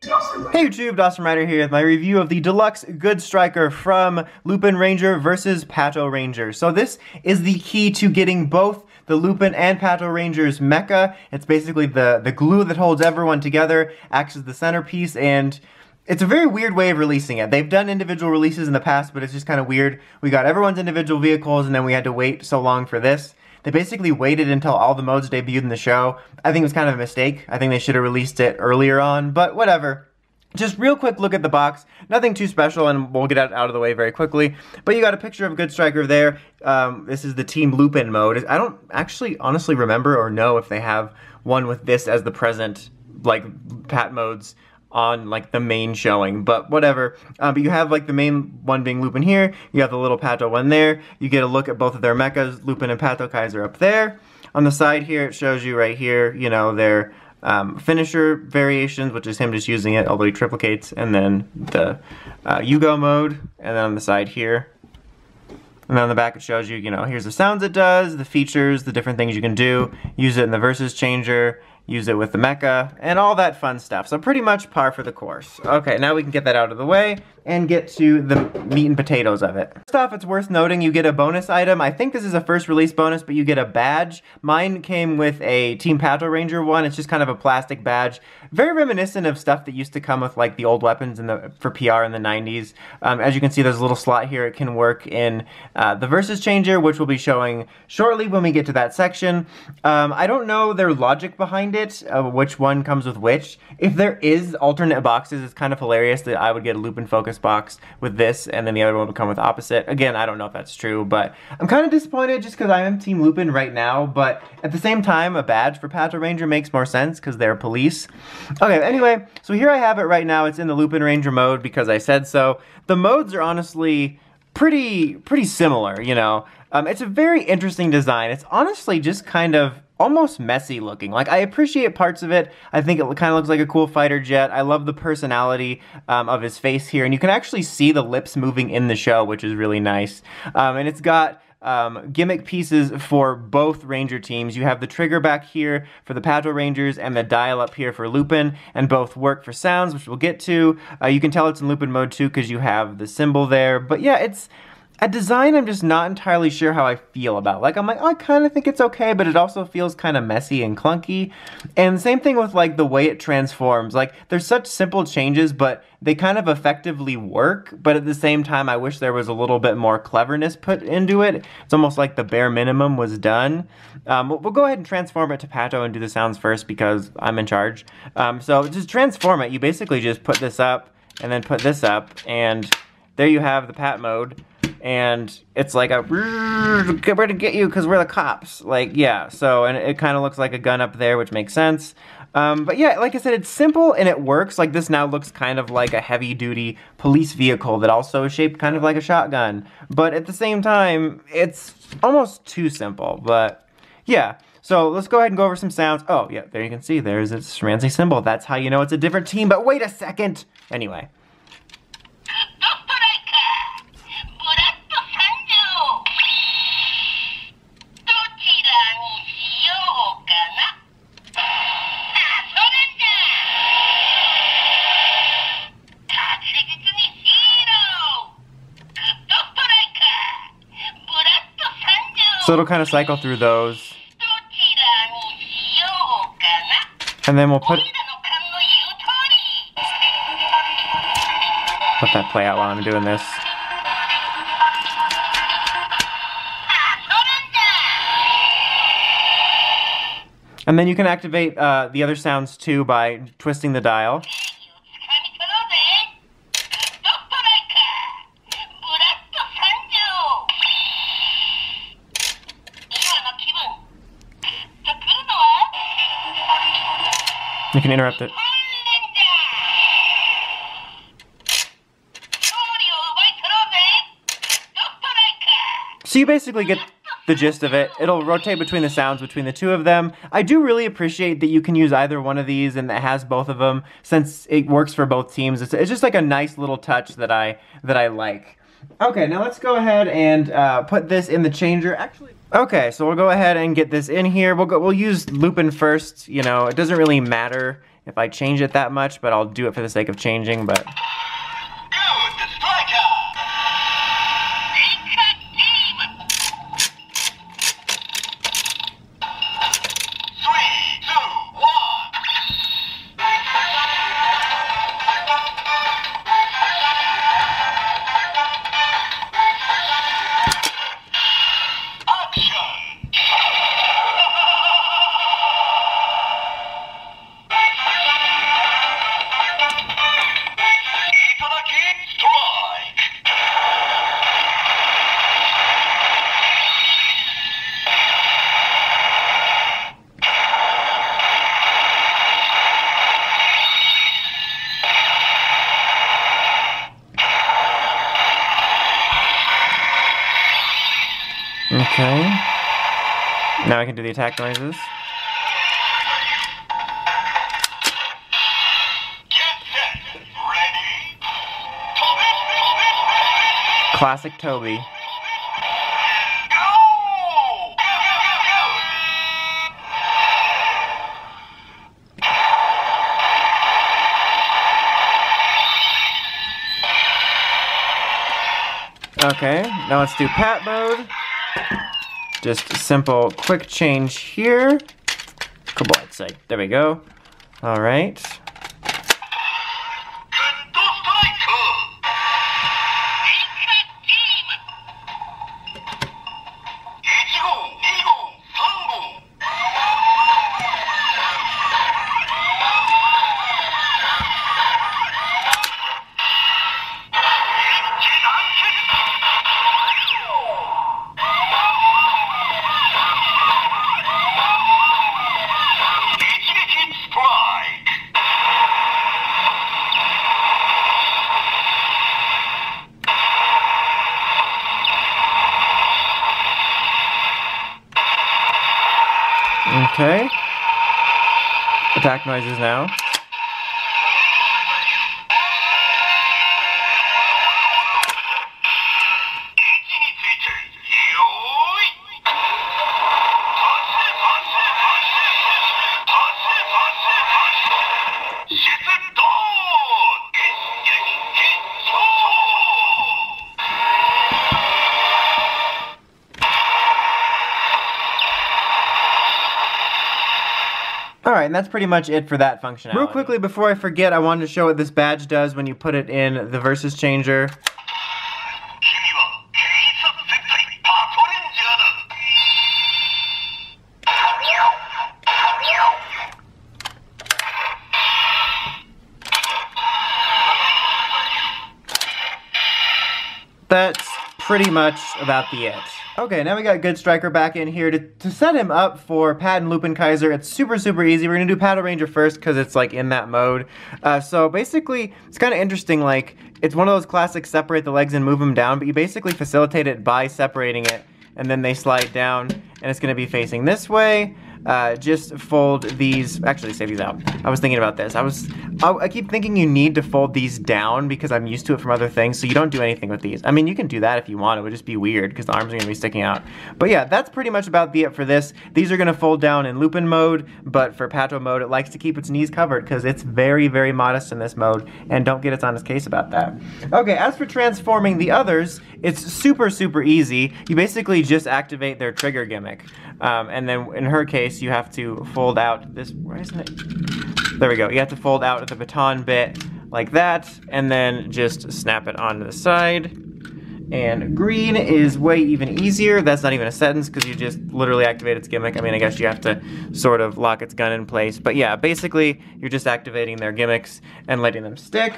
Hey YouTube, Dawson here with my review of the Deluxe Good Striker from Lupinranger versus Patranger. So this is the key to getting both the Lupin and Patranger's mecha. It's basically the glue that holds everyone together, acts as the centerpiece, and it's a very weird way of releasing it. They've done individual releases in the past, but it's just kind of weird. We got everyone's individual vehicles, and then we had to wait so long for this. They basically waited until all the modes debuted in the show. I think it was kind of a mistake. I think they should have released it earlier on, but whatever. Just real quick look at the box. Nothing too special, and we'll get it out of the way very quickly. But you got a picture of a Good Striker there. This is the Team Lupin mode. I don't actually honestly remember or know if they have one with this as the present, like, Pat modes on like the main showing, but whatever. But you have like the main one being Lupin here, you have the little Pato one there, you get a look at both of their mechas, Lupin and Pato Kaiser up there. On the side here, it shows you right here, you know, their finisher variations, which is him just using it, although he triplicates, and then the Yugo mode, and then on the side here. And then on the back it shows you, you know, here's the sounds it does, the features, the different things you can do, use it in the versus changer, use it with the mecha, and all that fun stuff. So pretty much par for the course. Okay, now we can get that out of the way and get to the meat and potatoes of it. First off, it's worth noting you get a bonus item. I think this is a first release bonus, but you get a badge. Mine came with a Team Patranger one. It's just kind of a plastic badge. Very reminiscent of stuff that used to come with like the old weapons for PR in the 90s. As you can see, there's a little slot here. It can work in the Versus Changer, which we'll be showing shortly when we get to that section. I don't know their logic behind it, which one comes with which. If there is alternate boxes, it's kind of hilarious that I would get a Lupin Focus box with this, and then the other one would come with opposite. Again, I don't know if that's true, but I'm kind of disappointed just because I am Team Lupin right now, but at the same time, a badge for Patranger makes more sense because they're police. Okay, anyway, so here I have it right now. It's in the Lupinranger mode because I said so. The modes are honestly pretty similar, you know. It's a very interesting design. It's honestly just kind of almost messy looking. Like, I appreciate parts of it. I think it kind of looks like a cool fighter jet. I love the personality of his face here, and you can actually see the lips moving in the show, which is really nice. And it's got gimmick pieces for both Ranger teams. You have the trigger back here for the Patrangers and the dial up here for Lupin, and both work for sounds, which we'll get to. You can tell it's in Lupin mode too because you have the symbol there. But yeah, it's a design I'm just not entirely sure how I feel about. Like, I'm like, oh, I kind of think it's okay, but it also feels kind of messy and clunky. And same thing with like the way it transforms. Like, there's such simple changes, but they kind of effectively work. But at the same time, I wish there was a little bit more cleverness put into it. It's almost like the bare minimum was done. We'll go ahead and transform it to Pato and do the sounds first because I'm in charge. So just transform it. You basically just put this up and then put this up, and there you have the Pat mode. And it's like a, we're to get you because we're the cops. Like, yeah, so, and it kind of looks like a gun up there, which makes sense. But yeah, like I said, it's simple and it works. Like, this now looks kind of like a heavy-duty police vehicle that also is shaped kind of like a shotgun. But at the same time, it's almost too simple, but yeah. So let's go ahead and go over some sounds. Oh, yeah, there you can see, there's its Ramsey symbol. That's how you know it's a different team, but wait a second! Anyway. So it'll kind of cycle through those. And then we'll let that play out while I'm doing this. And then you can activate the other sounds too by twisting the dial. You can interrupt it. So you basically get the gist of it. It'll rotate between the sounds between the two of them. I do really appreciate that you can use either one of these and that has both of them since it works for both teams. It's just like a nice little touch that I like. Okay, now let's go ahead and put this in the changer. Actually, okay, so we'll go ahead and get this in here. We'll use Lupin first. You know, it doesn't really matter if I change it that much, but I'll do it for the sake of changing, but... Okay. Now I can do the attack noises. Classic Toby. Okay, now let's do Pat mode. Just a simple quick change here. Couple outside. There we go. All right. Okay. Attack noises now. Alright, and that's pretty much it for that functionality. Real quickly, before I forget, I wanted to show what this badge does when you put it in the Versus Changer. That's pretty much about the it. Okay, now we got Good Striker back in here. To set him up for Pat and Lupin Kaiser, it's super easy. We're gonna do Patranger first because it's like in that mode. So basically, it's kind of interesting, like, it's one of those classic separate the legs and move them down, but you basically facilitate it by separating it, and then they slide down, and it's gonna be facing this way. Just fold these, actually save these out. I was thinking about this. I keep thinking you need to fold these down because I'm used to it from other things, so you don't do anything with these. I mean, you can do that if you want, it would just be weird because the arms are gonna be sticking out. But yeah, that's pretty much about the it for this. These are gonna fold down in Lupin mode, but for Pato mode, it likes to keep its knees covered because it's very modest in this mode, and don't get its honest case about that. Okay, as for transforming the others, it's super easy. You basically just activate their trigger gimmick. And then in her case, you have to fold out this, where isn't it? There we go. You have to fold out the baton bit like that, and then just snap it onto the side. And green is way even easier. That's not even a sentence because you just literally activate its gimmick. I mean, I guess you have to sort of lock its gun in place. But yeah, basically, you're just activating their gimmicks and letting them stick.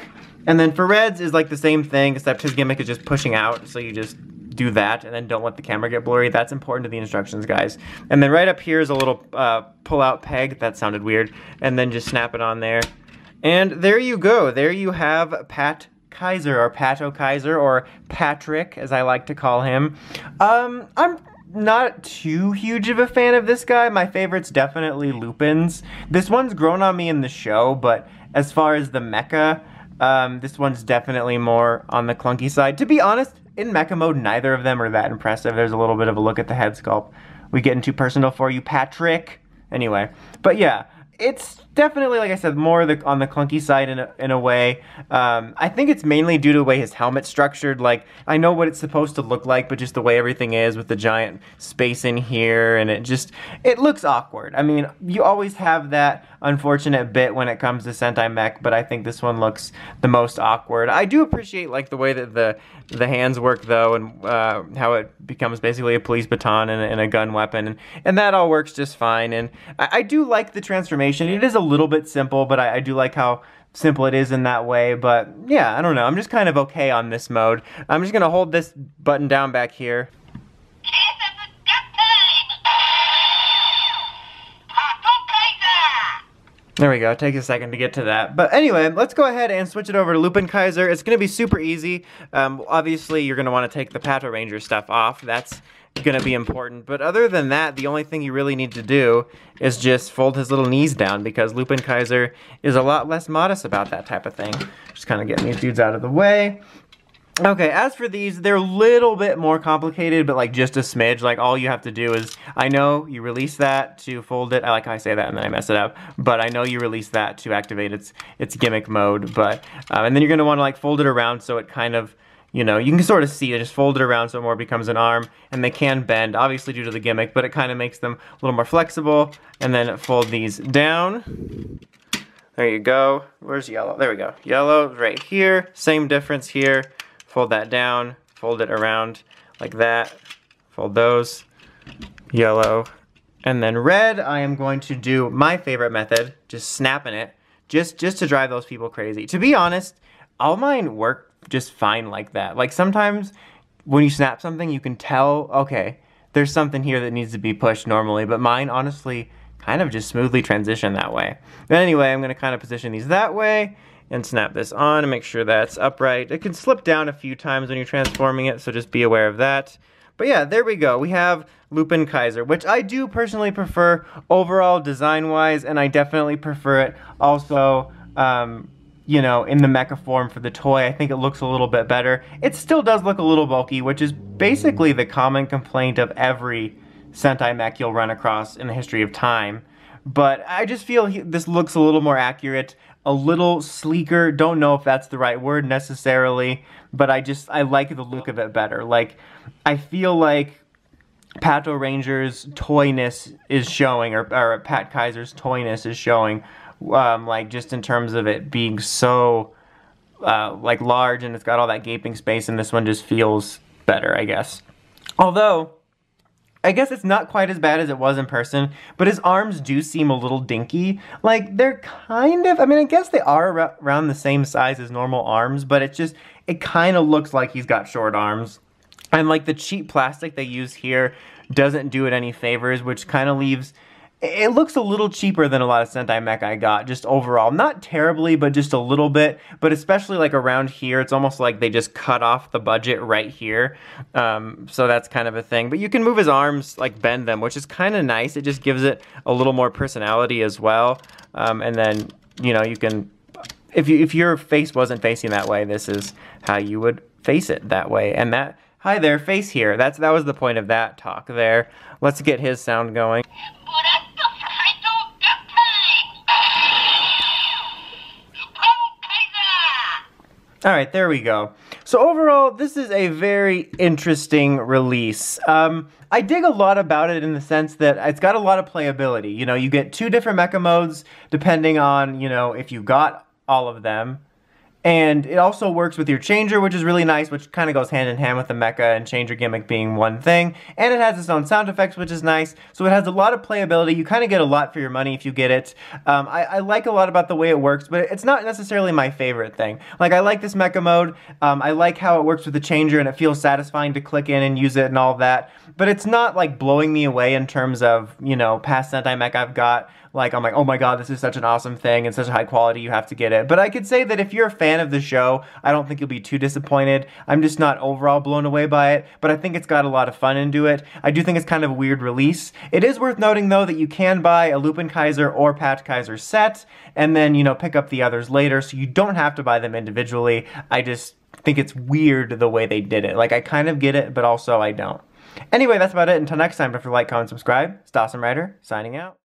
And then for reds is like the same thing, except his gimmick is just pushing out, so you just do that, and then don't let the camera get blurry. That's important to the instructions, guys. And then right up here is a little pull-out peg. That sounded weird. And then just snap it on there. And there you go. There you have Pat Kaiser, or Pato Kaiser, or Patrick, as I like to call him. I'm not too huge of a fan of this guy. My favorite's definitely Lupin's. This one's grown on me in the show, but as far as the mecha, this one's definitely more on the clunky side. To be honest, in mecha mode, neither of them are that impressive. There's a little bit of a look at the head sculpt. We getting too personal for you, Patrick? Anyway, but yeah, it's definitely, like I said, more on the clunky side in a way. I think it's mainly due to the way his helmet's structured. Like, I know what it's supposed to look like, but just the way everything is with the giant space in here, and it looks awkward. I mean, you always have that unfortunate bit when it comes to Sentai mech, but I think this one looks the most awkward. I do appreciate, like, the way that the hands work, though, and how it becomes basically a police baton and a gun weapon, and that all works just fine. And I do like the transformation. It is a little bit simple, but I do like how simple it is in that way. But yeah, I don't know. I'm just kind of okay on this mode. I'm just gonna hold this button down back here. There we go, take a second to get to that. But anyway, let's go ahead and switch it over to Lupin Kaiser. It's gonna be super easy. Obviously, you're gonna wanna take the Patranger stuff off. That's gonna be important. But other than that, the only thing you really need to do is just fold his little knees down, because Lupin Kaiser is a lot less modest about that type of thing. Just kind of getting these dudes out of the way. Okay, as for these, they're a little bit more complicated, but like just a smidge. Like, all you have to do is, I know you release that to fold it. I like how I say that and then I mess it up. But I know you release that to activate its gimmick mode. But and then you're gonna want to like fold it around so it kind of, you know, you can sort of see it. Just fold it around so it more becomes an arm, and they can bend, obviously due to the gimmick, but it kind of makes them a little more flexible. And then fold these down. There you go. Where's yellow? There we go. Yellow right here. Same difference here. Fold that down, fold it around like that, fold those, yellow, and then red. I am going to do my favorite method, just snapping it, just to drive those people crazy. To be honest, all mine work just fine like that. Like, sometimes when you snap something, you can tell, okay, there's something here that needs to be pushed normally, but mine honestly kind of just smoothly transition that way. But anyway, I'm gonna kind of position these that way, and snap this on and make sure that's upright. It can slip down a few times when you're transforming it, so just be aware of that. But yeah, there we go. We have Lupin Kaiser, which I do personally prefer overall design-wise, and I definitely prefer it also, you know, in the mecha form for the toy. I think it looks a little bit better. It still does look a little bulky, which is basically the common complaint of every Sentai mech you'll run across in the history of time. But I just feel this looks a little more accurate, a little sleeker. Don't know if that's the right word necessarily, but I like the look of it better. Like, I feel like Patranger's toyness is showing, or Pat Kaiser's toyness is showing, like, just in terms of it being so, like, large, and it's got all that gaping space, and this one just feels better, I guess. Although, I guess it's not quite as bad as it was in person, but his arms do seem a little dinky. Like, they're kind of, I mean, I guess they are around the same size as normal arms, but it kind of looks like he's got short arms. And like, the cheap plastic they use here doesn't do it any favors, which kind of leaves, it looks a little cheaper than a lot of Sentai mech I got, just overall. Not terribly, but just a little bit. But especially like around here, it's almost like they just cut off the budget right here. So that's kind of a thing. But you can move his arms, like bend them, which is kind of nice. It just gives it a little more personality as well. And then, you know, you can, if your face wasn't facing that way, this is how you would face it that way. And that, hi there, face here. That was the point of that talk there. Let's get his sound going. Alright, there we go. So overall, this is a very interesting release. I dig a lot about it in the sense that it's got a lot of playability. You know, you get 2 different mecha modes depending on, you know, if you got all of them. And it also works with your changer, which is really nice, which kind of goes hand in hand with the mecha and changer gimmick being one thing. And it has its own sound effects, which is nice. So it has a lot of playability. You kind of get a lot for your money if you get it. I like a lot about the way it works, but it's not necessarily my favorite thing. Like, I like this mecha mode. I like how it works with the changer, and it feels satisfying to click in and use it and all that. But it's not, like, blowing me away in terms of, you know, past Sentai mech I've got. Like, I'm like, oh my god, this is such an awesome thing and such high quality, you have to get it. But I could say that if you're a fan of the show, I don't think you'll be too disappointed. I'm just not overall blown away by it, but I think it's got a lot of fun into it. I do think it's kind of a weird release. It is worth noting, though, that you can buy a Lupin Kaiser or Pat Kaiser set, and then, you know, pick up the others later, so you don't have to buy them individually. I just think it's weird the way they did it. Like, I kind of get it, but also I don't. Anyway, that's about it. Until next time, don't forget to like, comment, subscribe. It's Dawson Ryder, signing out.